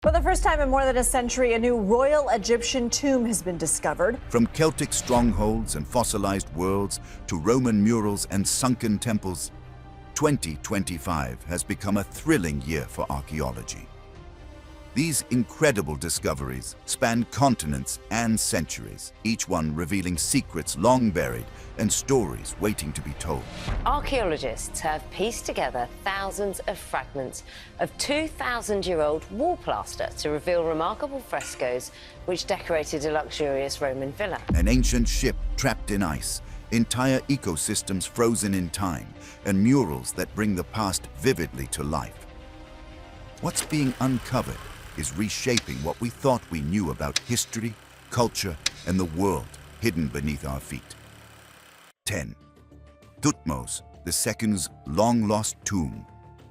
For the first time in more than a century, a new royal Egyptian tomb has been discovered. From Celtic strongholds and fossilized worlds to Roman murals and sunken temples, 2025 has become a thrilling year for archaeology. These incredible discoveries span continents and centuries, each one revealing secrets long buried and stories waiting to be told. Archaeologists have pieced together thousands of fragments of 2,000-year-old wall plaster to reveal remarkable frescoes which decorated a luxurious Roman villa. An ancient ship trapped in ice, entire ecosystems frozen in time, and murals that bring the past vividly to life. What's being uncovered is reshaping what we thought we knew about history, culture, and the world hidden beneath our feet. 10. Tutmos II's long-lost tomb,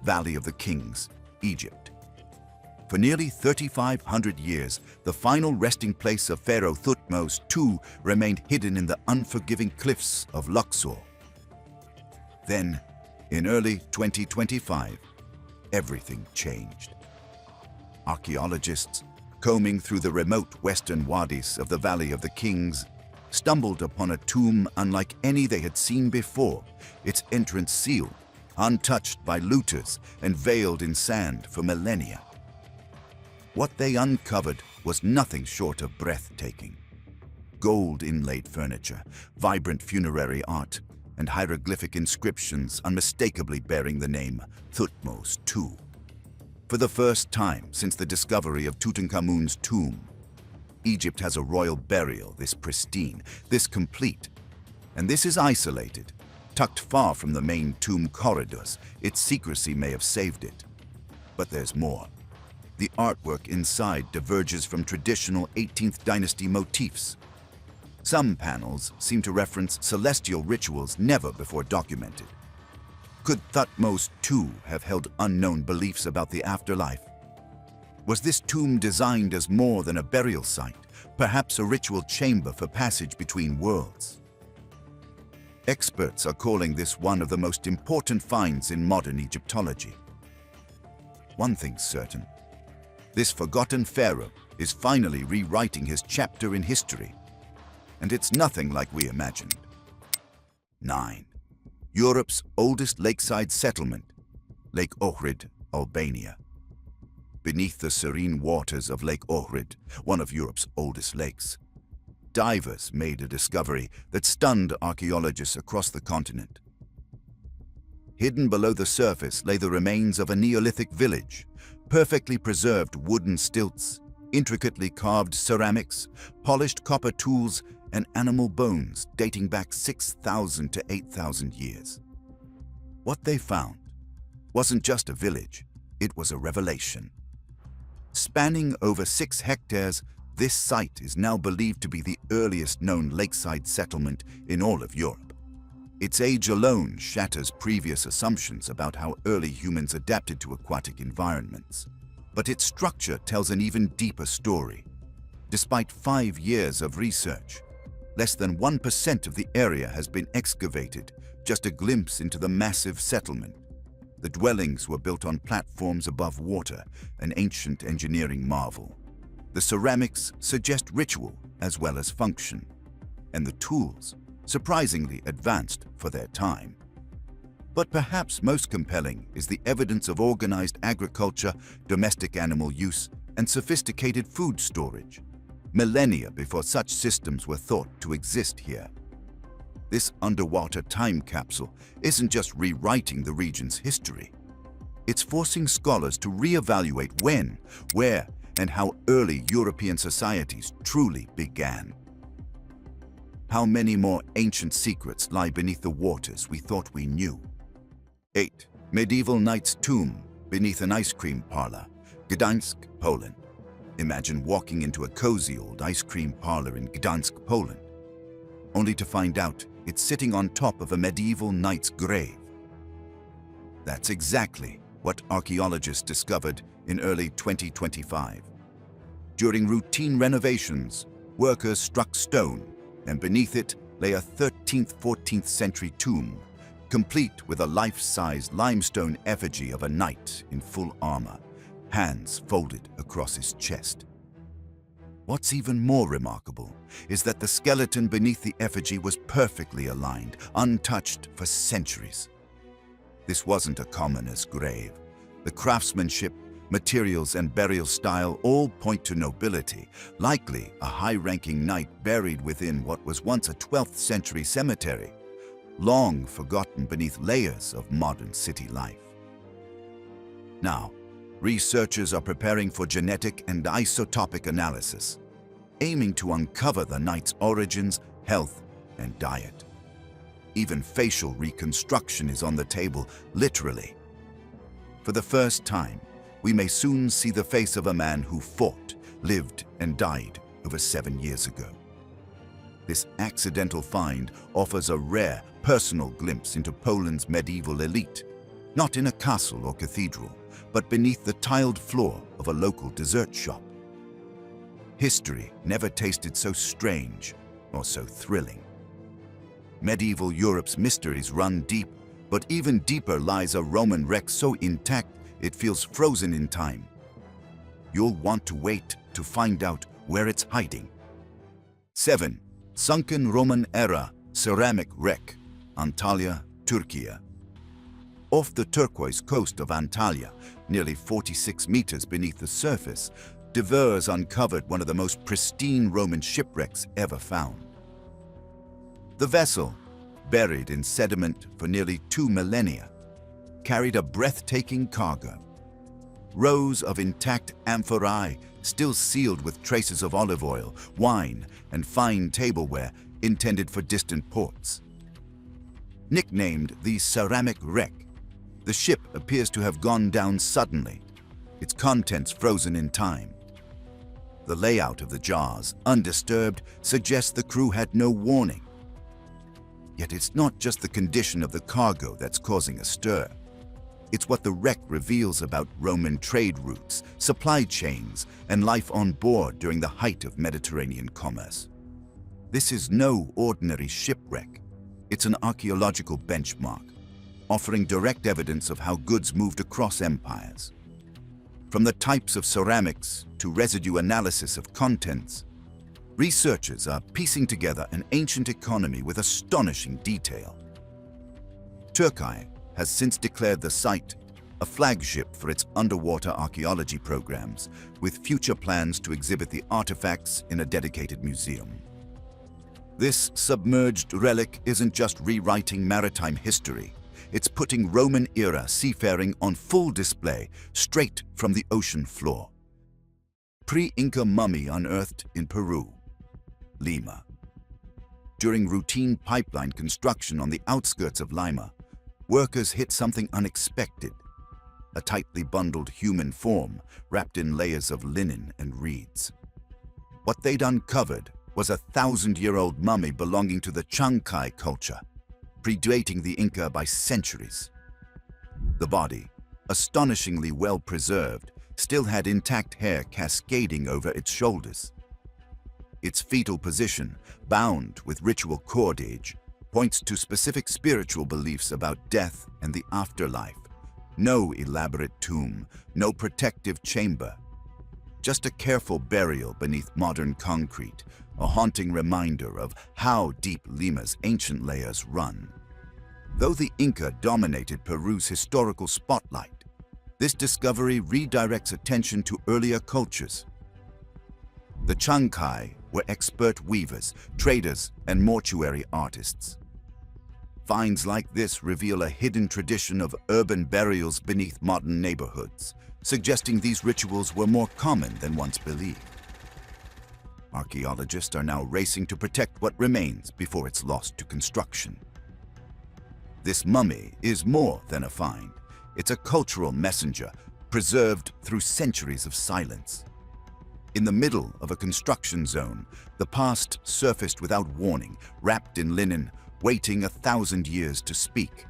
Valley of the Kings, Egypt. For nearly 3,500 years, the final resting place of Pharaoh Thutmose II remained hidden in the unforgiving cliffs of Luxor. Then, in early 2025, everything changed. Archaeologists, combing through the remote western wadis of the Valley of the Kings, stumbled upon a tomb unlike any they had seen before, its entrance sealed, untouched by looters and veiled in sand for millennia. What they uncovered was nothing short of breathtaking. Gold-inlaid furniture, vibrant funerary art, and hieroglyphic inscriptions unmistakably bearing the name Thutmose II. For the first time since the discovery of Tutankhamun's tomb, Egypt has a royal burial this pristine, this complete. And this is isolated, tucked far from the main tomb corridors. Its secrecy may have saved it. But there's more. The artwork inside diverges from traditional 18th dynasty motifs. Some panels seem to reference celestial rituals never before documented. Could Thutmose II have held unknown beliefs about the afterlife? Was this tomb designed as more than a burial site, perhaps a ritual chamber for passage between worlds? Experts are calling this one of the most important finds in modern Egyptology. One thing's certain: this forgotten pharaoh is finally rewriting his chapter in history, and it's nothing like we imagined. 9. Europe's oldest lakeside settlement, Lake Ohrid, Albania. Beneath the serene waters of Lake Ohrid, one of Europe's oldest lakes, divers made a discovery that stunned archaeologists across the continent. Hidden below the surface lay the remains of a Neolithic village, perfectly preserved wooden stilts, intricately carved ceramics, polished copper tools, and animal bones dating back 6,000 to 8,000 years. What they found wasn't just a village, it was a revelation. Spanning over 6 hectares, this site is now believed to be the earliest known lakeside settlement in all of Europe. Its age alone shatters previous assumptions about how early humans adapted to aquatic environments. But its structure tells an even deeper story. Despite 5 years of research, less than 1% of the area has been excavated, just a glimpse into the massive settlement. The dwellings were built on platforms above water, an ancient engineering marvel. The ceramics suggest ritual as well as function, and the tools, surprisingly advanced for their time. But perhaps most compelling is the evidence of organized agriculture, domestic animal use, and sophisticated food storage, millennia before such systems were thought to exist here. This underwater time capsule isn't just rewriting the region's history. It's forcing scholars to reevaluate when, where, and how early European societies truly began. How many more ancient secrets lie beneath the waters we thought we knew? 8. Medieval knight's tomb beneath an ice cream parlor, Gdańsk, Poland. Imagine walking into a cozy old ice cream parlor in Gdańsk, Poland, only to find out it's sitting on top of a medieval knight's grave. That's exactly what archaeologists discovered in early 2025. During routine renovations, workers struck stone, and beneath it lay a 13th-14th century tomb, complete with a life-size limestone effigy of a knight in full armor, hands folded across his chest. What's even more remarkable is that the skeleton beneath the effigy was perfectly aligned, untouched for centuries. This wasn't a commoner's grave. The craftsmanship, materials, and burial style all point to nobility, likely a high-ranking knight buried within what was once a 12th century cemetery, long forgotten beneath layers of modern city life. Now, researchers are preparing for genetic and isotopic analysis, aiming to uncover the knight's origins, health, and diet. Even facial reconstruction is on the table, literally. For the first time, we may soon see the face of a man who fought, lived, and died over 7 years ago. This accidental find offers a rare, personal glimpse into Poland's medieval elite, not in a castle or cathedral, but beneath the tiled floor of a local dessert shop. History never tasted so strange or so thrilling. Medieval Europe's mysteries run deep, but even deeper lies a Roman wreck so intact it feels frozen in time. You'll want to wait to find out where it's hiding. 7. Sunken Roman-era ceramic wreck, Antalya, Turkey. Off the turquoise coast of Antalya, nearly 46 meters beneath the surface, divers uncovered one of the most pristine Roman shipwrecks ever found. The vessel, buried in sediment for nearly 2 millennia, carried a breathtaking cargo. Rows of intact amphorae, still sealed with traces of olive oil, wine, and fine tableware intended for distant ports. Nicknamed the ceramic wreck, the ship appears to have gone down suddenly, its contents frozen in time. The layout of the jars, undisturbed, suggests the crew had no warning. Yet it's not just the condition of the cargo that's causing a stir. It's what the wreck reveals about Roman trade routes, supply chains, and life on board during the height of Mediterranean commerce. This is no ordinary shipwreck. It's an archaeological benchmark, offering direct evidence of how goods moved across empires. From the types of ceramics to residue analysis of contents, researchers are piecing together an ancient economy with astonishing detail. Turkey has since declared the site a flagship for its underwater archaeology programs, with future plans to exhibit the artifacts in a dedicated museum. This submerged relic isn't just rewriting maritime history, it's putting Roman-era seafaring on full display straight from the ocean floor. PreInca mummy unearthed in Peru, Lima. During routine pipeline construction on the outskirts of Lima, workers hit something unexpected: a tightly bundled human form wrapped in layers of linen and reeds. What they'd uncovered was a 1,000-year-old mummy belonging to the Chankay culture, predating the Inca by centuries. The body, astonishingly well preserved, still had intact hair cascading over its shoulders. Its fetal position, bound with ritual cordage, points to specific spiritual beliefs about death and the afterlife. No elaborate tomb, no protective chamber. Just a careful burial beneath modern concrete, a haunting reminder of how deep Lima's ancient layers run. Though the Inca dominated Peru's historical spotlight, this discovery redirects attention to earlier cultures. The Chankay were expert weavers, traders, and mortuary artists. Finds like this reveal a hidden tradition of urban burials beneath modern neighborhoods, suggesting these rituals were more common than once believed. Archaeologists are now racing to protect what remains before it's lost to construction. This mummy is more than a find. It's a cultural messenger, preserved through centuries of silence. In the middle of a construction zone, the past surfaced without warning, wrapped in linen, waiting 1,000 years to speak.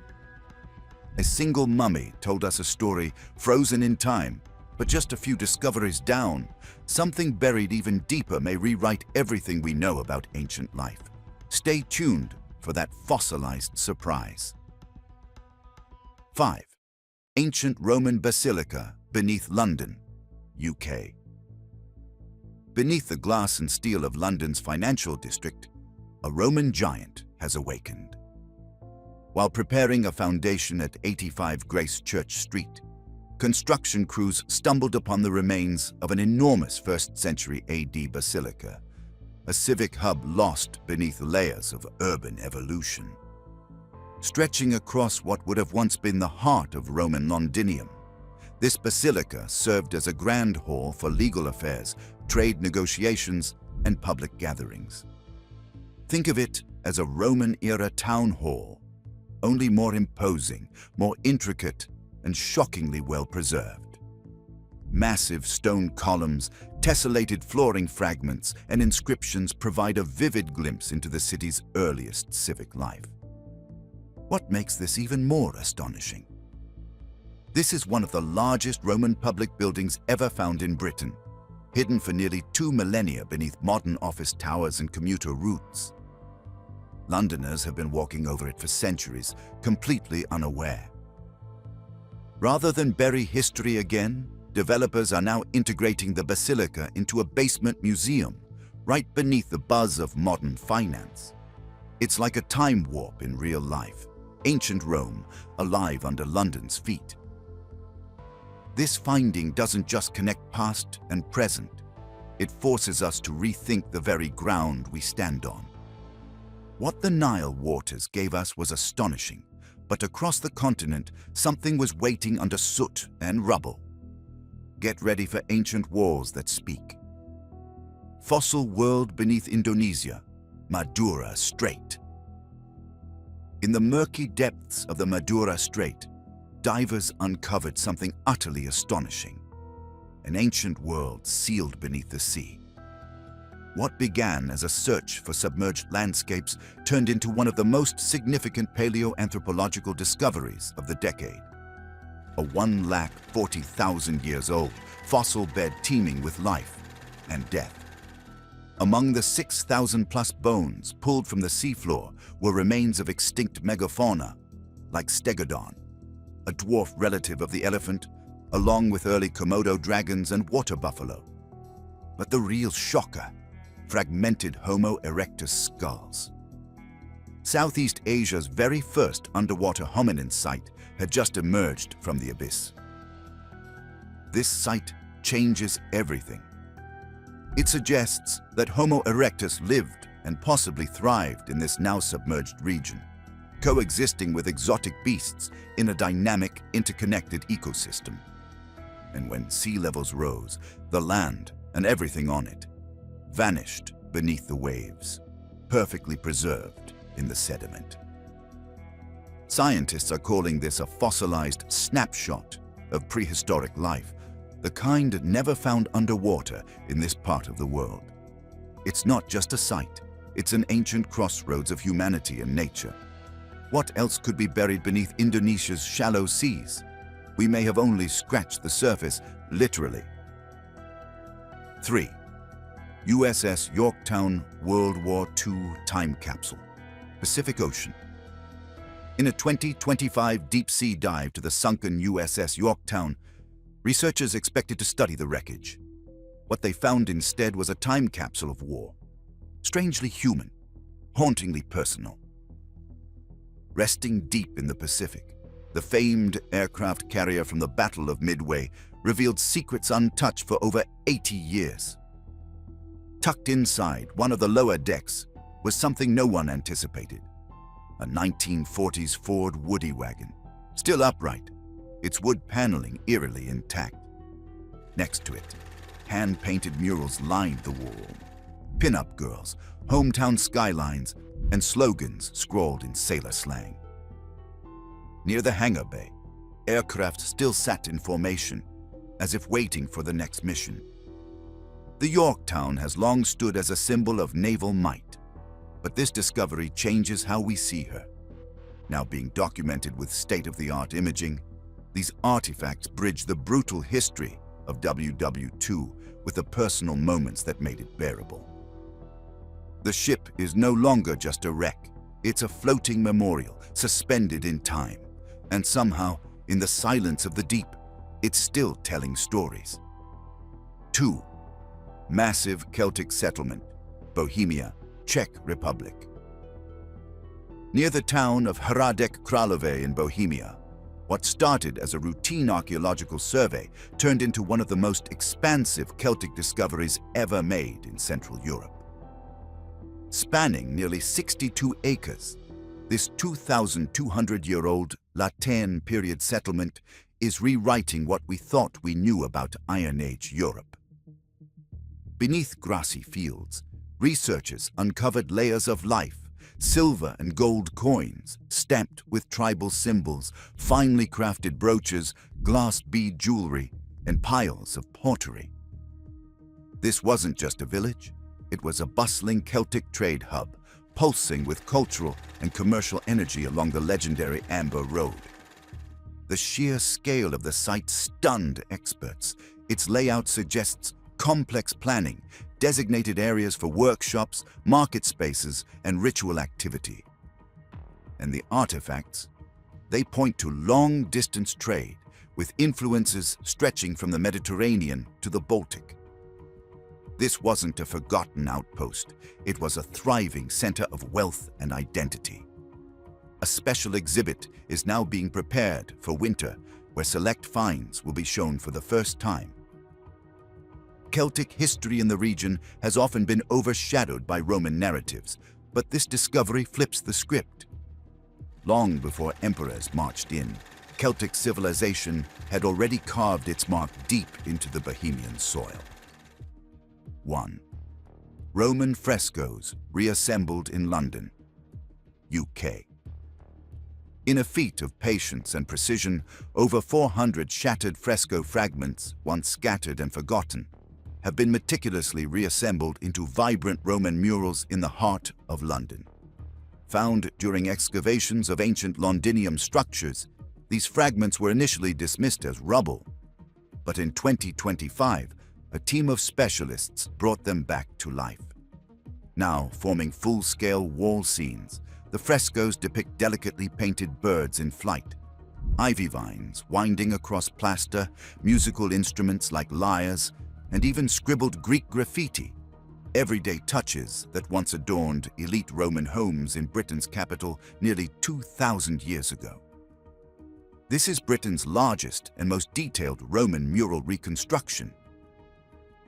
A single mummy told us a story frozen in time, but just a few discoveries down, something buried even deeper may rewrite everything we know about ancient life. Stay tuned for that fossilized surprise. 5. Ancient Roman Basilica beneath London, UK. Beneath the glass and steel of London's financial district, a Roman giant has awakened. While preparing a foundation at 85 Grace Church Street, construction crews stumbled upon the remains of an enormous 1st century AD basilica, a civic hub lost beneath layers of urban evolution. Stretching across what would have once been the heart of Roman Londinium, this basilica served as a grand hall for legal affairs, trade negotiations, and public gatherings. Think of it as a Roman-era town hall, only more imposing, more intricate, and shockingly well-preserved. Massive stone columns, tessellated flooring fragments, and inscriptions provide a vivid glimpse into the city's earliest civic life. What makes this even more astonishing? This is one of the largest Roman public buildings ever found in Britain, hidden for nearly 2 millennia beneath modern office towers and commuter routes. Londoners have been walking over it for centuries, completely unaware. Rather than bury history again, developers are now integrating the basilica into a basement museum, right beneath the buzz of modern finance. It's like a time warp in real life, ancient Rome, alive under London's feet. This finding doesn't just connect past and present, it forces us to rethink the very ground we stand on. What the Nile waters gave us was astonishing, but across the continent, something was waiting under soot and rubble. Get ready for ancient walls that speak. Fossil world beneath Indonesia, Madura Strait. In the murky depths of the Madura Strait, divers uncovered something utterly astonishing. An ancient world sealed beneath the sea. What began as a search for submerged landscapes turned into one of the most significant paleoanthropological discoveries of the decade. A 140,000 years old fossil bed teeming with life and death. Among the 6,000+ bones pulled from the seafloor were remains of extinct megafauna, like stegodon, a dwarf relative of the elephant, along with early Komodo dragons and water buffalo. But the real shocker, fragmented Homo erectus skulls. Southeast Asia's very first underwater hominin site had just emerged from the abyss. This site changes everything. It suggests that Homo erectus lived and possibly thrived in this now submerged region, coexisting with exotic beasts in a dynamic, interconnected ecosystem. And when sea levels rose, the land and everything on it vanished beneath the waves, perfectly preserved in the sediment. Scientists are calling this a fossilized snapshot of prehistoric life, the kind never found underwater in this part of the world. It's not just a site, it's an ancient crossroads of humanity and nature. What else could be buried beneath Indonesia's shallow seas? We may have only scratched the surface, literally. 3. USS Yorktown World War II time capsule, Pacific Ocean. In a 2025 deep-sea dive to the sunken USS Yorktown, researchers expected to study the wreckage. What they found instead was a time capsule of war, strangely human, hauntingly personal. Resting deep in the Pacific, the famed aircraft carrier from the Battle of Midway revealed secrets untouched for over 80 years. Tucked inside one of the lower decks was something no one anticipated. A 1940s Ford Woody wagon, still upright, its wood paneling eerily intact. Next to it, hand-painted murals lined the wall. Pin-up girls, hometown skylines, and slogans scrawled in sailor slang. Near the hangar bay, aircraft still sat in formation, as if waiting for the next mission. The Yorktown has long stood as a symbol of naval might, but this discovery changes how we see her. Now being documented with state-of-the-art imaging, these artifacts bridge the brutal history of WW2 with the personal moments that made it bearable. The ship is no longer just a wreck, it's a floating memorial, suspended in time, and somehow, in the silence of the deep, it's still telling stories. 2. Massive Celtic settlement, Bohemia, Czech Republic. Near the town of Hradec Králové in Bohemia, what started as a routine archaeological survey turned into one of the most expansive Celtic discoveries ever made in Central Europe. Spanning nearly 62 acres, this 2,200-year-old Latène period settlement is rewriting what we thought we knew about Iron Age Europe. Beneath grassy fields, researchers uncovered layers of life, silver and gold coins, stamped with tribal symbols, finely crafted brooches, glass bead jewelry, and piles of pottery. This wasn't just a village, it was a bustling Celtic trade hub, pulsing with cultural and commercial energy along the legendary Amber Road. The sheer scale of the site stunned experts. Its layout suggests complex planning, designated areas for workshops, market spaces, and ritual activity. And the artifacts? They point to long-distance trade, with influences stretching from the Mediterranean to the Baltic. This wasn't a forgotten outpost. It was a thriving center of wealth and identity. A special exhibit is now being prepared for winter, where select finds will be shown for the first time. Celtic history in the region has often been overshadowed by Roman narratives, but this discovery flips the script. Long before emperors marched in, Celtic civilization had already carved its mark deep into the Bohemian soil. 1. Roman frescoes reassembled in London, UK. In a feat of patience and precision, over 400 shattered fresco fragments, once scattered and forgotten, have been meticulously reassembled into vibrant Roman murals in the heart of London. Found during excavations of ancient Londinium structures, these fragments were initially dismissed as rubble. But in 2025, a team of specialists brought them back to life. Now forming full-scale wall scenes, the frescoes depict delicately painted birds in flight, ivy vines winding across plaster, musical instruments like lyres, and even scribbled Greek graffiti, everyday touches that once adorned elite Roman homes in Britain's capital nearly 2,000 years ago. This is Britain's largest and most detailed Roman mural reconstruction.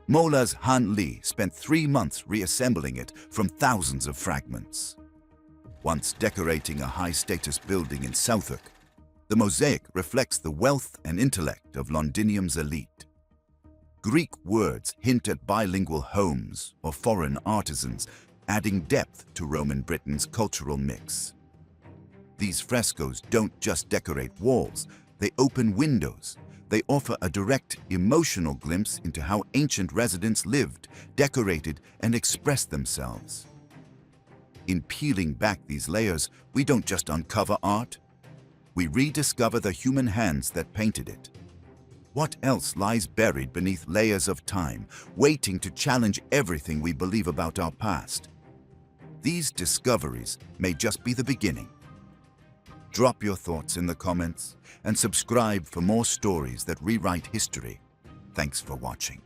Mola's Han Lee spent 3 months reassembling it from thousands of fragments. Once decorating a high-status building in Southwark, the mosaic reflects the wealth and intellect of Londinium's elite. Greek words hint at bilingual homes or foreign artisans, adding depth to Roman Britain's cultural mix. These frescoes don't just decorate walls, they open windows. They offer a direct, emotional glimpse into how ancient residents lived, decorated, and expressed themselves. In peeling back these layers, we don't just uncover art, we rediscover the human hands that painted it. What else lies buried beneath layers of time, waiting to challenge everything we believe about our past? These discoveries may just be the beginning. Drop your thoughts in the comments and subscribe for more stories that rewrite history. Thanks for watching.